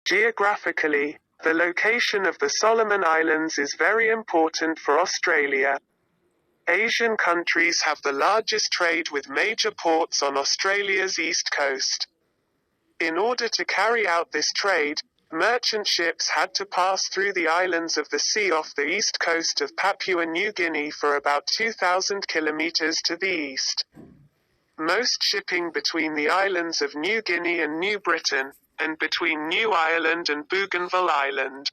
Geographically, the location of the Solomon Islands is very important for Australia. Asian countries have the largest trade with major ports on Australia's east coast. In order to carry out this trade, merchant ships had to pass through the islands of the sea off the east coast of Papua New Guinea for about 2,000 kilometers to the east. Most shipping between the islands of New Guinea and New Britain, and between New Ireland and Bougainville Island.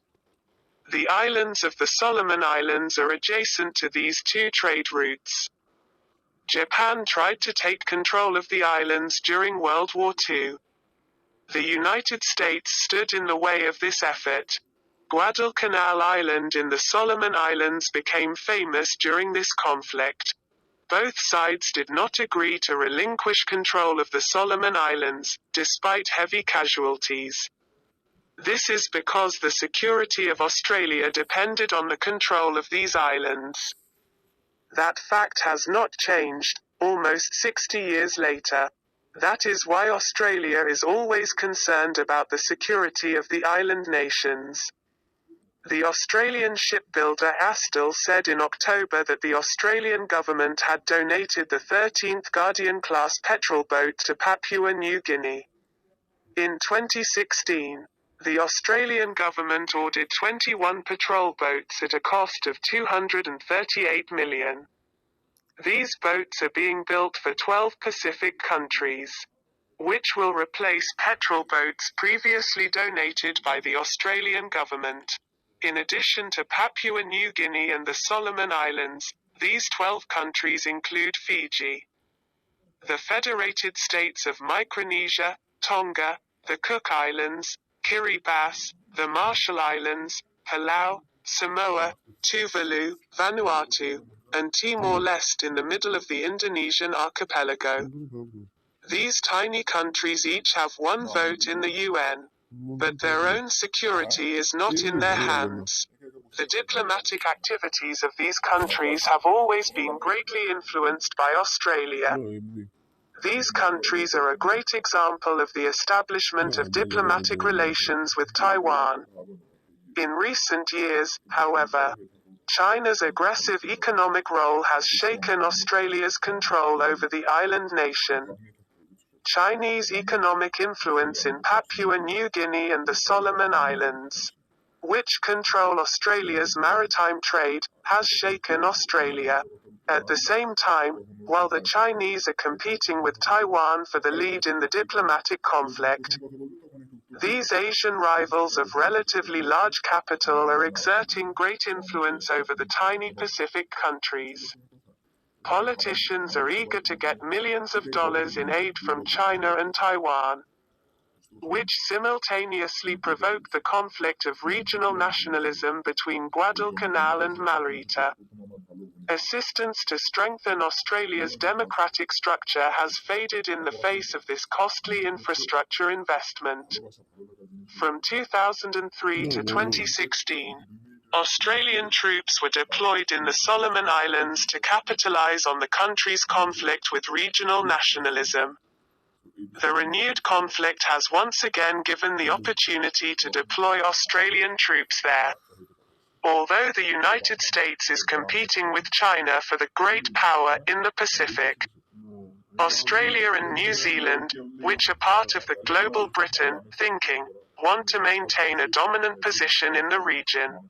The islands of the Solomon Islands are adjacent to these two trade routes. Japan tried to take control of the islands during World War II. The United States stood in the way of this effort. Guadalcanal Island in the Solomon Islands became famous during this conflict. Both sides did not agree to relinquish control of the Solomon Islands, despite heavy casualties. This is because the security of Australia depended on the control of these islands. That fact has not changed, almost 60 years later. That is why Australia is always concerned about the security of the island nations. The Australian shipbuilder Astle said in October that the Australian government had donated the 13th Guardian-class petrol boat to Papua New Guinea. In 2016, the Australian government ordered 21 patrol boats at a cost of $238 million. These boats are being built for 12 Pacific countries, which will replace petrol boats previously donated by the Australian government. In addition to Papua New Guinea and the Solomon Islands, these 12 countries include Fiji, the Federated States of Micronesia, Tonga, the Cook Islands, Kiribati, the Marshall Islands, Palau, Samoa, Tuvalu, Vanuatu, and Timor-Leste in the middle of the Indonesian archipelago. These tiny countries each have one vote in the UN, but their own security is not in their hands. The diplomatic activities of these countries have always been greatly influenced by Australia. These countries are a great example of the establishment of diplomatic relations with Taiwan. In recent years, however, China's aggressive economic role has shaken Australia's control over the island nation. Chinese economic influence in Papua New Guinea and the Solomon Islands, which control Australia's maritime trade, has shaken Australia. At the same time, while the Chinese are competing with Taiwan for the lead in the diplomatic conflict, these Asian rivals of relatively large capital are exerting great influence over the tiny Pacific countries. Politicians are eager to get millions of dollars in aid from China and Taiwan, which simultaneously provoke the conflict of regional nationalism between Guadalcanal and Malrita. Assistance to strengthen Australia's democratic structure has faded in the face of this costly infrastructure investment. From 2003 to 2016, Australian troops were deployed in the Solomon Islands to capitalize on the country's conflict with regional nationalism. The renewed conflict has once again given the opportunity to deploy Australian troops there. Although the United States is competing with China for the great power in the Pacific, Australia and New Zealand, which are part of the global Britain thinking, want to maintain a dominant position in the region.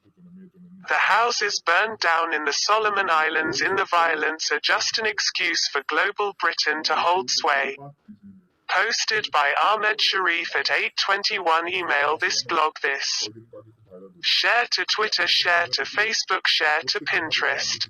The houses burned down in the Solomon Islands in the violence are just an excuse for global Britain to hold sway. Posted by Ahmed Sharif at 8:21. Email this blog this. Share to Twitter, share to Facebook, share to Pinterest.